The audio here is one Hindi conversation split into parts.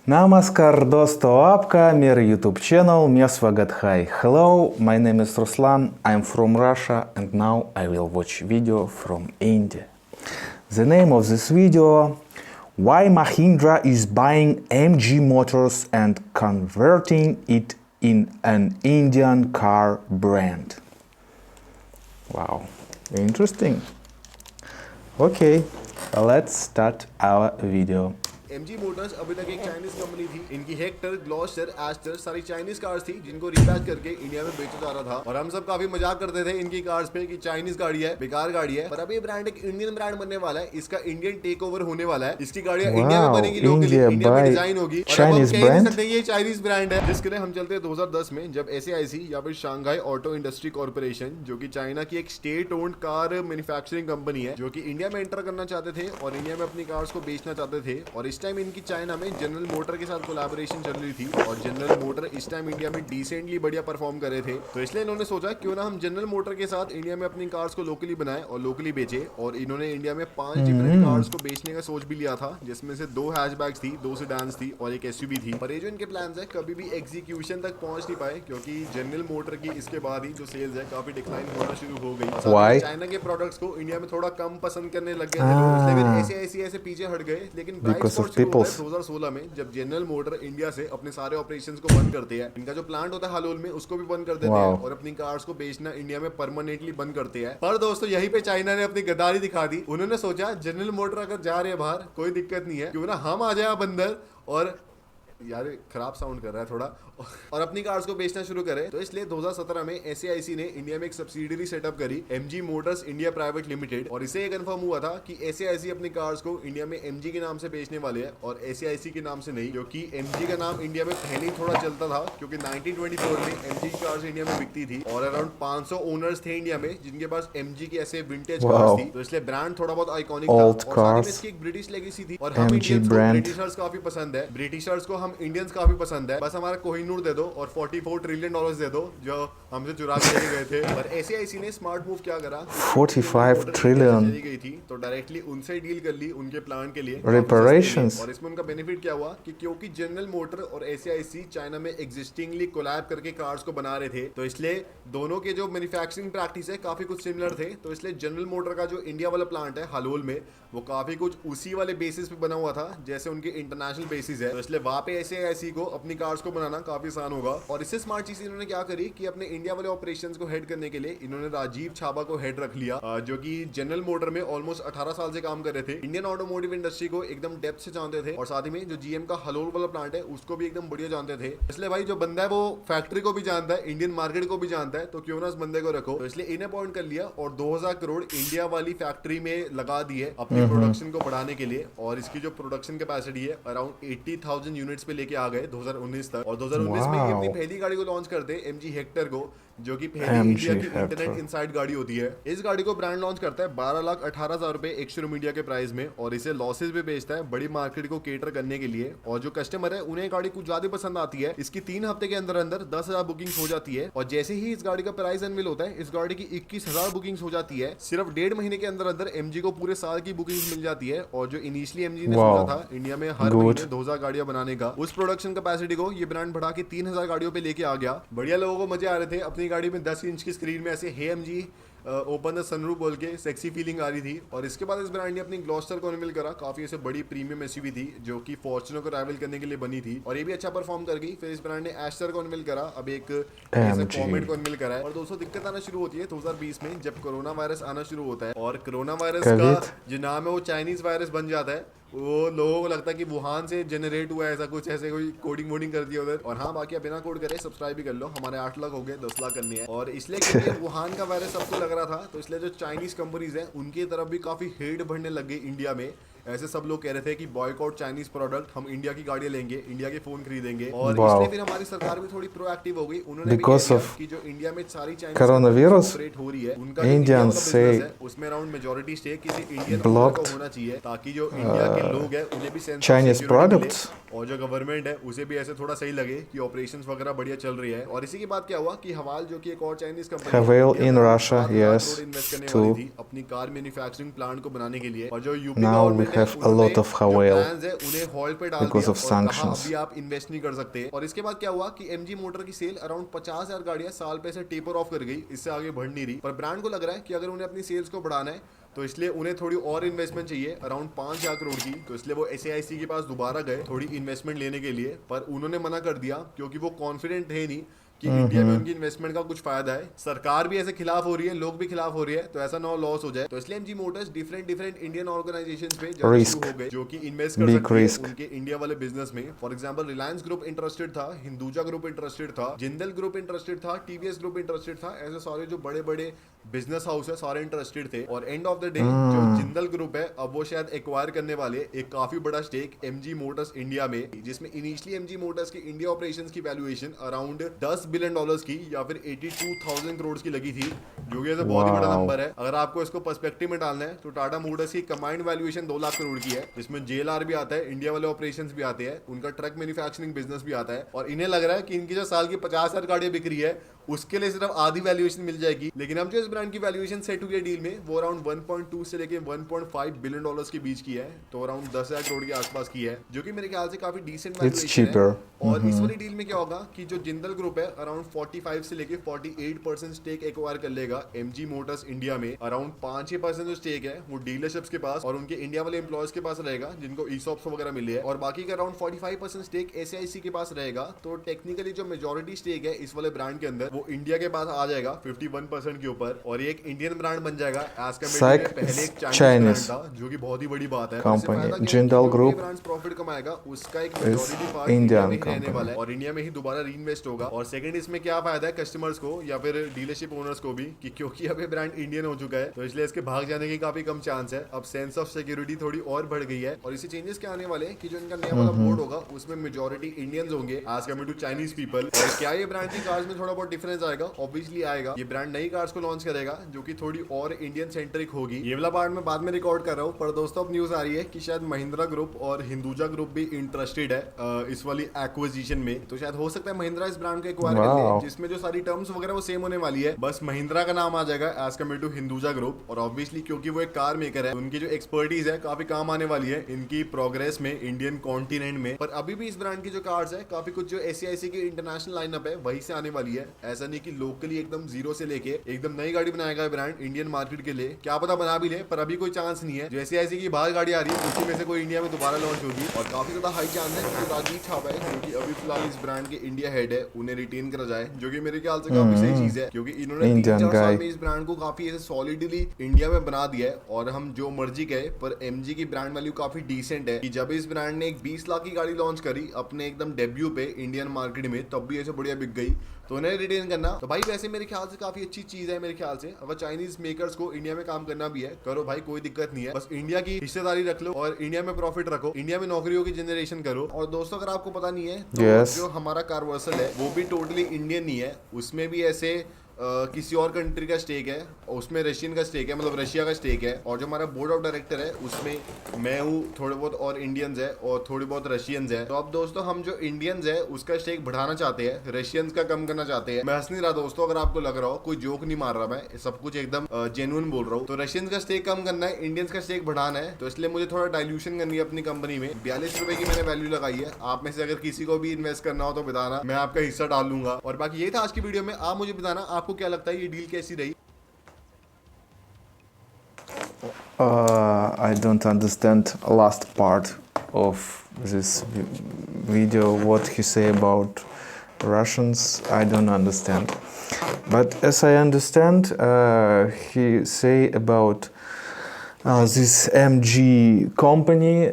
नमस्कार दोस्तों, आपका मेरे YouTube channel. Меня स्वागत. Hi. Hello, my name is Ruslan. I'm from Russia and now I will watch video from India. The name of this video: Why Mahindra is buying MG Motors and converting it in an Indian car brand. Wow, interesting. Okay, let's start our video. MG Motors अभी तक एक चाइनीज कंपनी थी। इनकी हेक्टर, ग्लॉस्टर, एस्टर सारी चाइनीज कार्स थी जिनको रिपैच करके इंडिया में बेचा जा रहा था। और हम सब काफी मजाक करते थे इनकी कार्स पे कि चाइनीज गाड़ी है, बेकार गाड़ी है। पर अभी ये ब्रांड एक इंडियन ब्रांड बनने वाला है। इसका इंडियन टेक ओवर होने वाला है। इसकी गाड़ियां इंडिया में बनेगी, लोकली इंडिया में डिजाइन होगी। और अब हम कह नहीं सकते ये चाइनीज ब्रांड है। जिसके लिए हम चलते हैं 2010 में, जब SAIC या फिर शंघाई ऑटो इंडस्ट्री कॉर्पोरेशन, जो कि चाइना की एक state owned car manufacturing company है, जो कि इंडिया में एंटर करना चाहते थे और इंडिया में अपनी कार्स को बेचना चाहते थे। और इस टाइम इनकी चाइना में जनरल मोटर के साथ कोलैबोरेशन चल रही थी और जनरल मोटर इस टाइम इंडिया में डिसेंटली बढ़िया परफॉर्म कर रहे थे। तो इसलिए इन्होंने सोचा क्यों ना हम जनरल मोटर के साथ इंडिया में अपनी कार्स को लोकली बनाएं और लोकली बेचे। और इन्होंने इंडिया में 5 डिफरेंट कार्स को बेचने का सोच भी लिया था, जिसमें से 2 हैचबैक्स थी, 2 सेडान्स थी और एक SUV थी। पर ये जो इनके प्लान्स है कभी भी एग्जीक्यूशन तक पहुंच नहीं पाए, क्योंकि जनरल मोटर की इसके बाद ही जो सेल्स है काफी डिक्लाइन होना शुरू हो गई। चाइना के प्रोडक्ट्स को इंडिया में थोड़ा कम पसंद करने लग गए थे, इसलिए फिर ऐसे पीछे हट गए। लेकिन 2016 में जब जनरल मोटर इंडिया से अपने सारे ऑपरेशंस को बंद करते हैं, इनका जो प्लांट होता है हालोल में उसको भी बंद कर देते हैं और अपनी कार्स को बेचना इंडिया में परमानेंटली बंद करते हैं। पर दोस्तों यहीं पे चाइना ने अपनी गद्दारी दिखा दी। उन्होंने सोचा जनरल मोटर अगर जा रहे हैं बाहर, कोई दिक्कत नहीं है, क्यों ना हम आ जाए बंदर और यार खराब साउंड कर रहा है थोड़ा, और अपनी कार्स को बेचना शुरू करे। तो इसलिए 2017 में SAIC ने इंडिया में एक सब्सिडियरी सेटअप करी, MG Motors India private limited. और इसे कंफर्म हुआ था कि SAIC अपनी कार्स को इंडिया में MG के नाम से बेचने वाले हैं और SAIC के नाम से नहीं, क्योंकि MG का नाम इंडिया में पहले ही थोड़ा चलता था, क्योंकि 1924 में MG की कार्स इंडिया में बिकती थी और अराउंड 500 ओनर्स थे इंडिया में जिनके पास MG की ऐसे विंटेज कार्स थी। तो इसलिए ब्रांड थोड़ा बहुत आइकॉनिक था और साथ में इसकी एक ब्रिटिश लेगेसी थी। और हम इंडियंस को ब्रिटिशर्स काफी पसंद है, ब्रिटिशर्स को हम इंडियंस काफी पसंद है। बस हमारा कोहिनूर दे दो और $44 ट्रिलियन दे दो जो हमसे चुरा के लेके गए थे। और SAIC ने स्मार्ट मूव क्या करा, 45 ट्रिलियन चली गई थी तो डायरेक्टली उनसे डील कर ली उनके प्लान के लिए रिपेरेशंस। और इसमें उनका बेनिफिट क्या हुआ कि क्योंकि जनरल मोटर और SAIC चाइना में एग्जिस्टिंगली कोलैब करके कार्स को बना रहे थे, तो इसलिए दोनों के जो मैन्युफैक्चरिंग प्रैक्टिस है काफी कुछ सिमिलर थे। तो इसलिए जनरल मोटर का जो इंडिया वाला प्लांट है हालोल में, वो काफी कुछ उसी वाले बेसिस पे बना हुआ था जैसे उनके इंटरनेशनल बेसिस है। तो इसलिए वहां पे SAIC को अपनी कार्स को बनाना काफी आसान होगा। और इससे स्मार्ट चीज इन्होंने क्या करी कि अपने इंडिया वाले ऑपरेशंस को हेड करने के लिए इन्होंने राजीव छाबा को हेड रख लिया, जो कि जनरल मोटर में ऑलमोस्ट 18 साल से काम कर रहे थे, इंडियन ऑटोमोटिव इंडस्ट्री को एकदम डेप्थ से जानते थे और साथ ही में जो GM का हलोल वाला प्लांट है उसको भी एकदम बढ़िया जानते थे। इसलिए भाई जो बंदा है वो फैक्ट्री को भी जानता है, इंडियन मार्केट को भी जानता है, तो क्यों ना उस बंदे को रखो। तो इसलिए इन्हें अपॉइंट कर लिया और 2000 करोड़ इंडिया वाली फैक्ट्री में लगा दिए अपनी प्रोडक्शन को बढ़ाने के लिए। और इसकी जो प्रोडक्शन कैपेसिटी है अराउंड 80,000 यूनिट्स पे लेके आ गए 2019 तक। और 2019 में अपनी पहली गाड़ी को लॉन्च करते हैं, MG हेक्टर को, जो कि पहली इंडिया की इंटरनेट इनसाइड गाड़ी होती है। इस गाड़ी को ब्रांड लॉन्च करता है 12,18,000 रुपए एक्स-शोरूम मीडिया के प्राइस में और इसे लॉसेस भी बेचता है बड़ी मार्केट को केटर करने के लिए। और जो कस्टमर है उन्हें गाड़ी कुछ ज्यादा पसंद आती है। इसकी 3 हफ्ते के अंदर अंदर 10,000 बुकिंग्स हो जाती है और जैसे ही इस गाड़ी का प्राइस अनवील होता है इस गाड़ी की 21,000 बुकिंग्स हो जाती है। सिर्फ 1.5 महीने के अंदर अंदर MG को पूरे साल की बुकिंग्स मिल जाती है। और जो इनिशियली MG ने सोचा था इंडिया में हर महीने 2,000 गाड़ियां बनाने का, उस प्रोडक्शन कैपेसिटी को ये ब्रांड बढ़ा के 3,000 गाड़ियों पे लेके आ गया। बढ़िया, लोगों को मजे आ रहे थे। अपनी गाड़ी में 10 इंच की स्क्रीन में ऐसे हे MG ओपन द सनरूफ बोल के सेक्सी फीलिंग आ रही थी। और इसके बाद इस ब्रांड ने अपनी ग्लॉस्टर को अनवील करा, काफी ऐसे बड़ी प्रीमियम SUV थी जो कि फॉर्च्यूनर को राइवल करने के लिए बनी थी और ये भी अच्छा परफॉर्म कर गई। फिर इस ब्रांड ने एस्टर को अनवील करा, अब एक कॉमेट को अनवील करा है। और दोस्तों दिक्कत आना शुरू होती है 2020 में, जब कोरोना वायरस आना शुरू होता है और कोरोना वायरस का जो नाम है वो चाइनीज वायरस बन जाता है। वो लोगों को लगता है कि वुहान से जनरेट हुआ है, ऐसा कुछ, ऐसे कोई कोडिंग वोडिंग कर दिया उधर। और हाँ, बाकी बिना कोड करे सब्सक्राइब भी कर लो, हमारे 8 लाख हो गए, 10 लाख करनी है। और इसलिए क्योंकि वुहान का वायरस सबको लग रहा था, तो इसलिए जो चाइनीज कंपनीज हैं उनकी तरफ भी काफी हेट बढ़ने लग गई इंडिया में। ऐसे सब लोग कह रहे थे कि बॉयकॉट चाइनीज प्रोडक्ट, हम इंडिया की गाड़ियां लेंगे, इंडिया के फोन खरीदेंगे। और इसलिए फिर हमारी सरकार भी थोड़ी प्रोएक्टिव हो गई। उन्होंने भी कहा कि जो इंडिया में सारी चाइनीज ऑपरेट हो रही है उनका इंडियन बिजनेस है उसमें अराउंड मेजॉरिटी स्टेक किसी इंडियन को होना चाहिए, ताकि जो इंडिया के लोग हैं उन्हें भी सेंस Chinese products. और और जो गवर्नमेंट है उसे भी ऐसे थोड़ा सही लगे कि ऑपरेशंस वगैरह बढ़िया चल रही है। और इसी के बाद क्या हुआ कि हवाल जो कि एक और चाइनीज कंपनी है, Havel ये in around Russia, 7,000 yes, crore invest करने वाली too. थी अपनी कार मैन्युफैक्चरिंग प्लांट को बनाने के लिए। और जो यूपी Now we गवर्नमेंट है have a उन्होंने lot of जो Havel प्लान्स है उन्हें हॉल्ट पे डाल because दिया of और कहा sanctions. अभी आप इन्वेस्ट नहीं कर सकते। और इसके बाद क्या हुआ कि एमजी मोटर की सेल अराउंड 50,000 गाड़ियां साल पे से टेपर ऑफ कर गई, इससे आगे बढ़ नहीं रही। पर ब्रांड को लग रहा है कि अगर उन्हें अपनी सेल्स को बढ़ाना है तो इसलिए उन्हें थोड़ी और इन्वेस्टमेंट चाहिए अराउंड 5,000 करोड़ की। तो इसलिए वो एसएआईसी के पास दोबारा गए थोड़ी इन्वेस्टमेंट लेने के लिए, पर उन्होंने मना कर दिया क्योंकि वो कॉन्फिडेंट थे नहीं कि इंडिया में उनकी इन्वेस्टमेंट का कुछ फायदा है। सरकार भी ऐसे खिलाफ हो रही है, लोग भी खिलाफ हो रही है, तो ऐसा ना लॉस हो जाए। तो इसलिए MG Motors different different Indian organisations पे जाना Risk. शुरू हो गए जो कि इन्वेस्ट कर Big सकती है risk. उनके इंडिया वाले बिजनेस में। For example Reliance group interested था, हिंदुजा ग्रुप इंटरेस्टेड था, जिंदल ग्रुप इंटरेस्टेड था, टीवीएस ग्रुप इंटरेस्टेड था। ऐसे सारे जो बड़े बड़े बिजनेस हाउस है सारे इंटरेस्टेड थे। और एंड ऑफ द डे जो जिंदल ग्रुप है अब वो शायद एक्वायर करने वाले एक काफी बड़ा स्टेक एमजी मोटर्स इंडिया में, जिसमें इनिशियली एमजी मोटर्स की इंडिया ऑपरेशंस की वैल्यूएशन अराउंड $10 बिलियन की या फिर 82,000 करोड़ की लगी थी, जो कि ऐसे बहुत ही बड़ा Wow. नंबर है। अगर आपको इसको पर्सपेक्टिव में डालना है तो टाटा मोटर्स की कंबाइंड वैल्यूएशन 2 लाख करोड़ की है, जिसमें जेएलआर भी आता है, इंडिया वाले ऑपरेशंस भी आते हैं, उनका ट्रक मैन्युफैक्चरिंग बिजनेस भी आता है। और इन्हें लग रहा है कि इनकी जो साल की 50,000 गाड़ियां बिक रही है उसके लिए सिर्फ आधी वैल्यूएशन मिल जाएगी। लेकिन अब जो इस ब्रांड की वैल्यूएशन सेट हुई है डील में वो अराउंड 1.2 से लेके 1.5 बिलियन डॉलर्स के बीच की है, तो अराउंड 10,000 करोड़ के आसपास की है, जो कि मेरे ख्याल से काफी डिसेंट It's वैल्यूएशन है। cheaper. और इस वाली डील में क्या होगा कि जो जिंदल ग्रुप है अराउंड 45 से लेके 48% स्टेक एक्वायर कर लेगा एमजी मोटर्स इंडिया में। अराउंड 5% जो स्टेक है वो डीलरशिप्स के पास और उनके इंडिया वाले एम्प्लॉयज के पास रहेगा जिनको ईसॉप्स वगैरह मिले हैं, और बाकी का अराउंड 45% स्टेक एसआईसी के पास रहेगा। तो टेक्निकली जो मेजोरिटी स्टेक है इस वाले ब्रांड के अंदर वो इंडिया के पास आ जाएगा 51% के ऊपर, और ये एक इंडियन ब्रांड बन जाएगा एज कम्पेयर टू पहले एक चाइनीज ब्रांड Chinese था, जो कि बहुत ही बड़ी बात है। company. इससे फायदा क्या है कि Jindal जो भी Group ब्रांड्स प्रॉफिट कमाएगा उसका एक is मेजोरिटी पार्ट इंडिया में Indian ही रहने company. वाला है और इंडिया में ही दोबारा रीइन्वेस्ट होगा। और सेकंड इसमें क्या फायदा है कस्टमर्स को या फिर डीलरशिप ओनर्स को भी कि क्योंकि अब ये ब्रांड इंडियन हो चुका है तो इसलिए इसके भाग जाने की काफी कम चांस है। अब सेंस ऑफ सिक्योरिटी थोड़ी और बढ़ गई है। और इसी चेंजेस क्या आने वाले हैं कि जो इनका नया वाला बोर्ड होगा उसमें मेजोरिटी इंडियंस होंगे as compare to Chinese people. और क्या ये ब्रांड की कार्स में थोड़ा बहुत डिफरेंस आएगा? ऑब्वियसली आएगा। ये ब्रांड नई कार्स को लॉन्च करेगा जो कि थोड़ी और इंडियन सेंट्रिक होगी। ये वाला पार्ट मैं बाद में रिकॉर्ड कर रहा हूँ, पर दोस्तों अब न्यूज आ रही है कि शायद महिंद्रा ग्रुप और हिंदुजा ग्रुप भी इंटरेस्टेड है इस वाली एक्विजिशन में। तो शायद हो सकता है महिंद्रा इस ब्रांड को एक्वायर कर ले, Wow. जिसमें जो सारी टर्म्स वगैरह वो सेम होने वाली है, बस महिंद्रा का नाम आ जाएगा as compare to Hinduja group. और ऑब्वियसली क्योंकि वो एक कार मेकर है उनकी जो एक्सपर्टीज है काफी काम आने वाली है इनकी प्रोग्रेस में इंडियन कॉन्टिनेंट में। पर अभी भी इस ब्रांड की जो कार्स है काफी कुछ जो एससीआईसी की इंटरनेशनल लाइनअप है वहीं से आने वाली है। ऐसा नहीं कि लोकली एकदम जीरो से लेके एकदम नई गाड़ी बनाएगा ब्रांड इंडियन मार्केट के लिए, क्या पता बना भी ले, पर अभी कोई चांस नहीं है। जो एससीआईसी की बाहर गाड़ी आ रही है उसी में से कोई इंडिया में दोबारा लॉन्च होगी और काफी ज्यादा हाई चांस है कि राजीव छापा है जो कि अभी फिलहाल इस ब्रांड के इंडिया हेड है उन्हें रिटेन करा जाए, जो कि मेरे ख्याल से काफी सही चीज है क्योंकि इन्होंने Indian 3-4 साल guy. में इस ब्रांड को काफी ऐसे सॉलिडली इंडिया में बना दिया है। और हम जो मर्जी कहे पर एमजी की ब्रांड वैल्यू काफी डिसेंट है कि जब इस ब्रांड ने एक 20 लाख की गाड़ी लॉन्च करी अपने एकदम डेब्यू पे इंडियन मार्केट में तब भी ऐसे बढ़िया बिक गई, तो उन्हें रिटेन करना तो भाई वैसे मेरे ख्याल से काफी अच्छी चीज है। मेरे ख्याल से अगर चाइनीज मेकर्स को इंडिया में काम करना भी है करो भाई, कोई दिक्कत नहीं है, बस इंडिया की हिस्सेदारी रख लो और इंडिया में प्रॉफिट रखो, इंडिया में नौकरियों की जनरेशन करो। और दोस्तों अगर आपको पता नहीं है तो Yes. जो हमारा कार्वर्सल है वो भी टोटली इंडियन नहीं है, उसमें भी ऐसे किसी और कंट्री का स्टेक है, उसमें रशियन का स्टेक है, मतलब रशिया का स्टेक है। और जो हमारा बोर्ड ऑफ डायरेक्टर है उसमें मैं हूँ, थोड़े बहुत और इंडियंस है और थोड़ी बहुत रशियंस है। तो अब दोस्तों हम जो इंडियंस है उसका स्टेक बढ़ाना चाहते हैं, रशियंस का कम करना चाहते हैं। मैं हंस नहीं रहा दोस्तों, अगर आपको लग रहा हो, कोई जोक नहीं मार रहा, मैं सब कुछ एकदम जेन्युइन बोल रहा हूँ। तो रशियंस का स्टेक कम करना है, इंडियंस का स्टेक बढ़ाना है, तो इसलिए मुझे थोड़ा डाइल्यूशन करनी है अपनी कंपनी में। 42 रुपए की मैंने वैल्यू लगाई है। आप में से अगर किसी को भी इन्वेस्ट करना हो तो बताना, मैं आपका हिस्सा डाल लूंगा। और बाकी ये था आज की वीडियो में। आप मुझे बताना आपको क्या लगता है ये डील कैसी रही? I don't understand last part of this video. What he say about Russians, I don't understand. But as I understand, he say about this MG company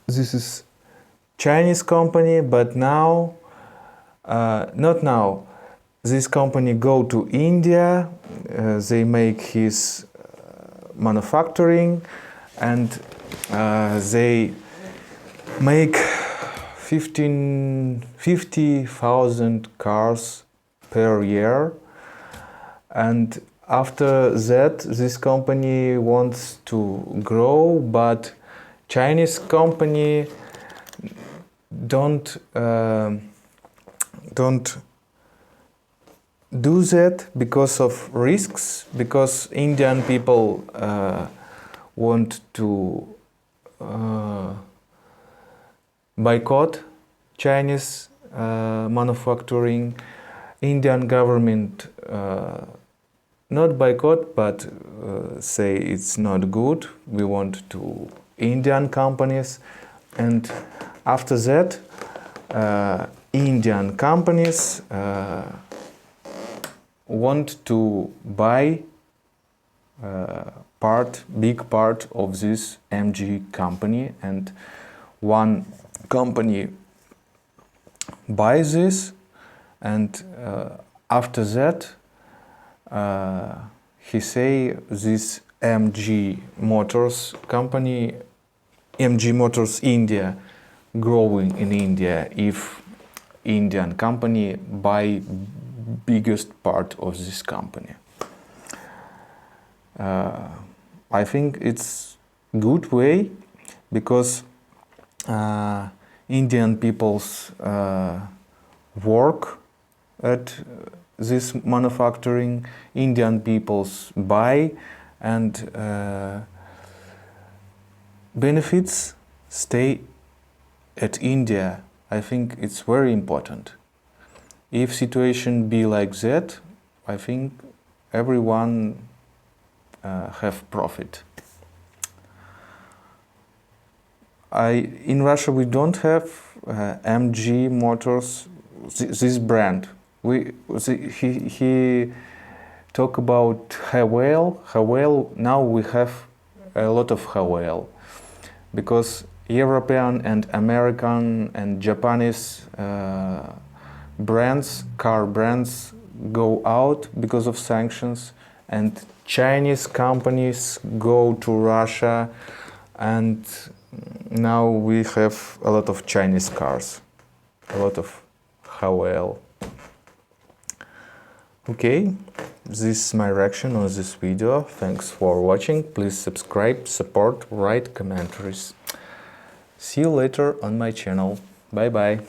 this is Chinese company, but now not now. This company go to India, they make his manufacturing and they make 50,000 cars per year, and after that this company wants to grow, but Chinese company don't do that because of risks, because Indian people want to boycott Chinese manufacturing. Indian government not boycott, but say it's not good. We want to Indian companies, and after that, Indian companies want to buy big part of this MG company, and one company buys this, and after that he say this MG Motors company, MG Motors India, growing in India if Indian company buy biggest part of this company. I think it's good way because Indian people's work at this manufacturing, Indian people's buy, and benefits stay at India. I think it's very important. If situation be like that, I think everyone have profit. In Russia we don't have MG Motors, this brand. He talk about Haval. Now we have a lot of Haval because European and American and Japanese car brands go out because of sanctions, and Chinese companies go to Russia, and now we have a lot of Chinese cars, a lot of Haval. Okay, this is my reaction on this video. Thanks for watching. Please subscribe, support, write commentaries. See you later on my channel. Bye bye.